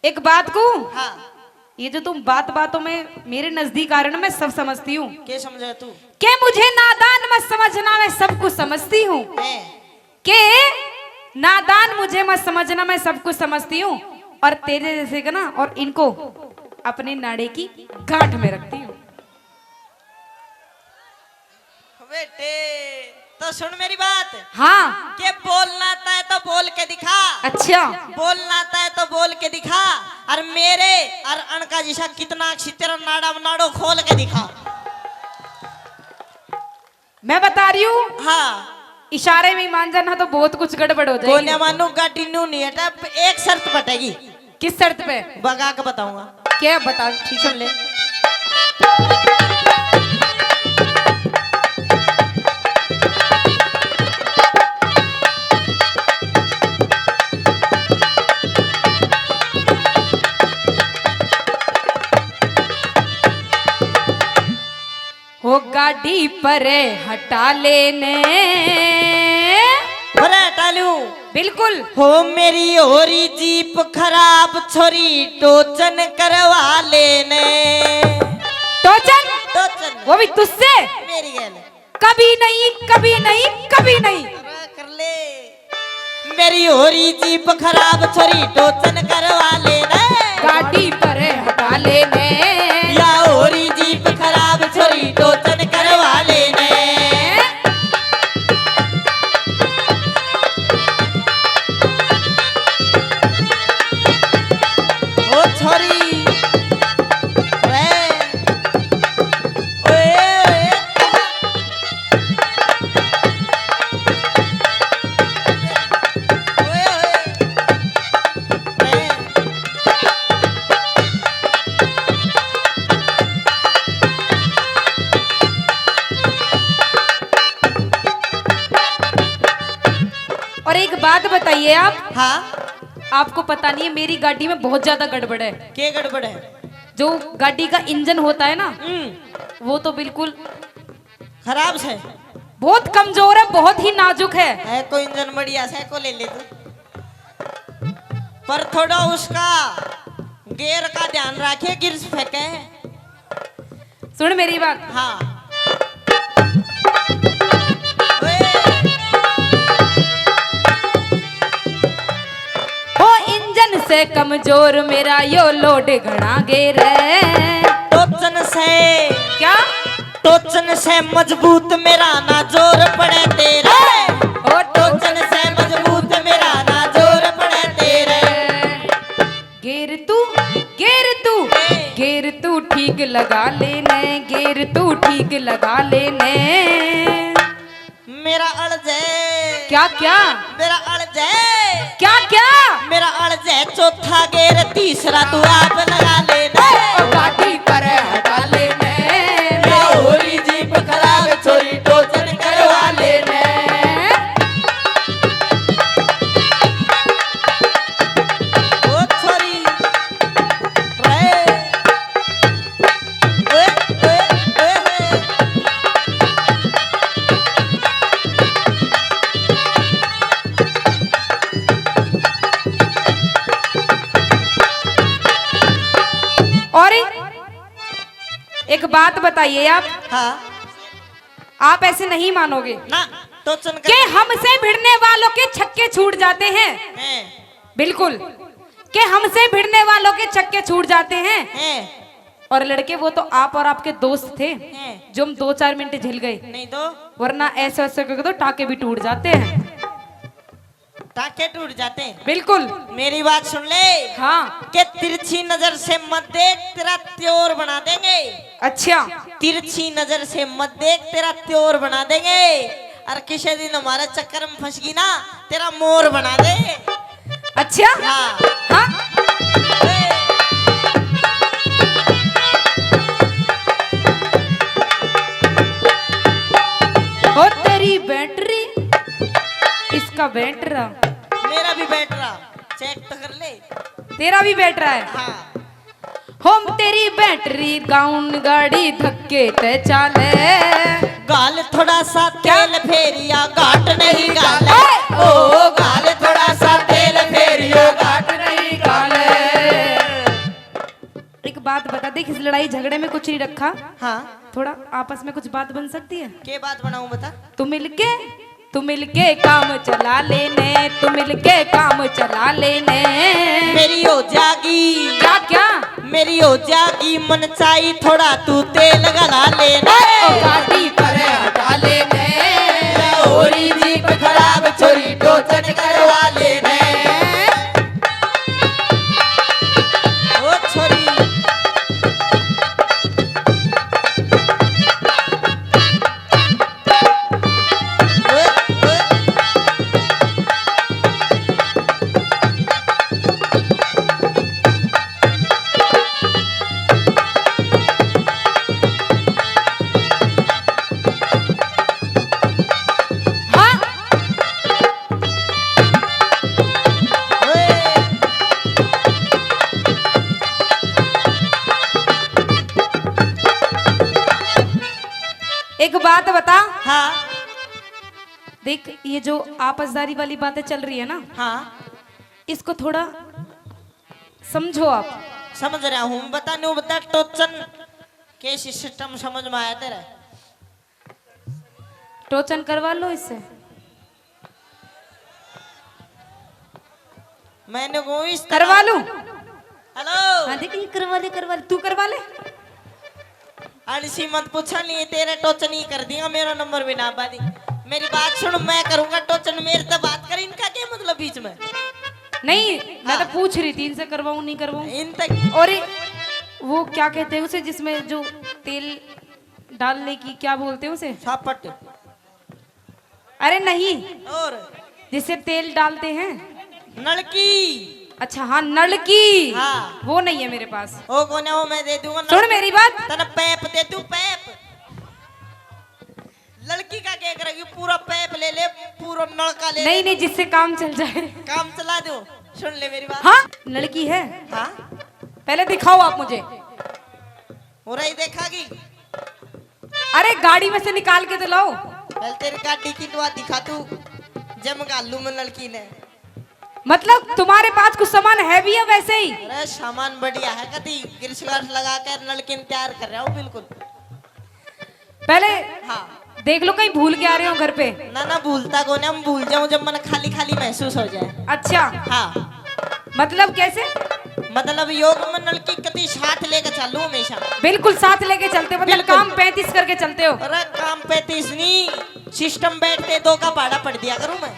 एक बात को हाँ। ये जो तुम बात बातों में मेरे नजदीक आ रहे हो ना, मैं सब समझती हूँ। क्या समझा तू? के मुझे नादान मत समझना, मैं सब कुछ समझती हूँ। के नादान मुझे मत समझना, मैं सब कुछ समझती हूँ। और तेरे जैसे का ना, और इनको अपने नाड़े की गांठ में रखती हूँ। बेटे तो सुन मेरी बात। हाँ। के बोलना आता है तो बोल के दिखा। अच्छा। बोलना आता है तो बोल के दिखा। और मेरे और अनका जिसा कितना तेरा नाड़ा नाड़ो खोल के दिखा। मैं बता रही हूँ। हाँ। इशारे में मान जाना तो बहुत कुछ गड़बड़ हो जाएगी। कोने मानू गाड़ी नू नहीं हटा, एक शर्त बटेगी। किस शर्त पे? बगा के बताऊंगा। क्या बता? ठीक सुन ले। हो गाड़ी पर हटा लेने। पर हटा लूं? बिल्कुल। हो मेरी होरी जीप खराब, छोरी टोचन करवा लेने। टोचन? टोचन वो भी तुझसे? मेरी गैल। कभी नहीं, कभी नहीं, कभी नहीं। कर ले। मेरी होरी जीप खराब, छोरी टोचन करवा लेने। गाड़ी पर हटा लेने। या होरी जीप खराब, छोरी टोचन करवा लेने। ओ छोरी वे ओए ओए ओए ओए और एक बात बताइए आप। हाँ। आपको पता नहीं है मेरी गाड़ी में बहुत ज्यादा गड़बड़ है। क्या गड़बड़ है? जो गाड़ी का इंजन होता है ना, वो तो बिल्कुल खराब है। बहुत कमजोर है, बहुत ही नाजुक है। कोई इंजन बढ़िया से को ले ले तू। पर थोड़ा उसका गियर का ध्यान रखे, गिर फेंके। सुन मेरी बात। हाँ। हो इंजन से कमजोर मेरा यो लोड घना गेर है। टोचन से क्या? टोचन से मजबूत मेरा ना जोर पड़े तेरे। ओ टोचन से मजबूत मेरा ना जोर पड़े तेरे। गेर तू, गेर तू, गेर तू ठीक लगा लेने, गेर तू ठीक लगा लेने। मेरा अड़ज है। क्या क्या? मेरा अड़ज है। क्या क्या? मेरा अड़ज है चौथा गेर, तीसरा तू आप लगा लेना। गाड़ी पर हटा लेने। या होरी जीप खराब, छोरी टोचन करवा लेने। ओ छोरी रे ओए ओए ओए। और एक बात बताइए आप। हाँ। आप ऐसे नहीं मानोगे ना टोचन कि हमसे भिड़ने वालों के छक्के छूट जाते हैं। हैं बिल्कुल, कि हमसे भिड़ने वालों के छक्के छूट जाते हैं। हैं और लड़के वो तो आप और आपके दोस्त थे, हैं। जो हम 2-4 मिनट झिल गए, नहीं तो वरना ऐसे वैसे करके तो टाके भी टूट जाते हैं। टाके टूट जाते हैं। बिल्कुल। मेरी बात सुन ले। हाँ। के तिरछी नजर से मत देख, तेरा त्योर बना देंगे। अच्छा। तिरछी नजर से मत देख, तेरा त्योर बना देंगे। और किसी दिन हमारे चक्कर में फंस गई ना, तेरा मोर बना दे। अच्छा। हाँ। हाँ। हो तेरी बैटरी, इसका बैटरा, मेरा भी बैठ रहा, चेक तो कर ले। तेरा भी बैटरा है। हाँ। होम तेरी बैटरी गाउन गाड़ी धक्के ते चाले। गाल थोड़ा सा तेल फेरिया घाट नहीं गाले। ओ गाल थोड़ा सा तेल फेरिया घाट नहीं गाले। बात बता, देख इस लड़ाई झगड़े में कुछ नहीं रखा, हाँ थोड़ा आपस में कुछ बात बन सकती है। के बात बनाऊं बता। तू मिलके काम चला लेने, तू मिलके काम चला लेने। मेरी हो जागी क्या क्या मेरी हो जागी मन चाहिए थोड़ा तू तेल गला लेना। गाड़ी पर हटा लेने, होरी जीप खराब छोरी टोचन करवा लेने। ओ छोरी हाँ एक बात बता, हाँ देख ये जो आपसदारी वाली बातें चल रही है ना, हाँ इसको थोड़ा समझो आप। समझ रहा हूँ बता न्यू बता टोचन के सिस्टम समझ में आया तेरा। टोचन करवा लो इससे। मैंने वो इस करवा लूं? हेलो हाँ देख ये करवा ले, तू करवा ले। अड़सी मत पूछा नहीं तेरे टोचन ही कर दिया, मेरा नंबर भी ना बादी। मेरी बात सुन, मैं करूंगा टोचन, मेरे से बात कर, इनका क्या मतलब बीच में। नहीं मैं तो पूछ रही थी इनसे करवाऊं नहीं करवाऊं। इन तक और वो क्या कहते हैं उसे जिसमें जो तेल डालने की, क्या बोलते हैं उसे? छापट। अरे नहीं, और जिससे तेल डालते हैं। नलकी। अच्छा हाँ नल की। हाँ। वो नहीं है मेरे पास। ओ कौन है वो, मैं दे दूंगा। सुन मेरी बात, तना पैप दे तू पैप। लड़की का क्या करेगी, पूरा पैप ले ले, पूरा नलका ले नहीं ले। नहीं जिससे काम चल जाए। काम चला दो। सुन ले मेरी बात। हाँ लड़की है, हाँ पहले दिखाओ आप मुझे। हो रही देखागी। अरे गाड़ी में से निकाल के तो लाओ। पहले तेरी गाड़ी की दुआ दिखा तू, जम गालू में लड़की ने। मतलब तुम्हारे पास कुछ सामान है भी है वैसे ही? अरे सामान बढ़िया है, कभी गिरस लगा कर नलकी तैयार कर रहा हूँ बिल्कुल। पहले हाँ देख लो कहीं भूल के आ रहे हो घर पे। ना ना भूलता कौन है, हम भूल जाऊं जब मन खाली खाली महसूस हो जाए। अच्छा हाँ मतलब कैसे? मतलब योग में नलकी कति साथ लेकर चलू हमेशा। बिल्कुल साथ लेके चलते हो, मतलब बिल्कुल। काम 35 करके चलते हो। अरे काम 35 नहीं, सिस्टम बैठते 2 का भाड़ा पड़ दिया करूं मैं।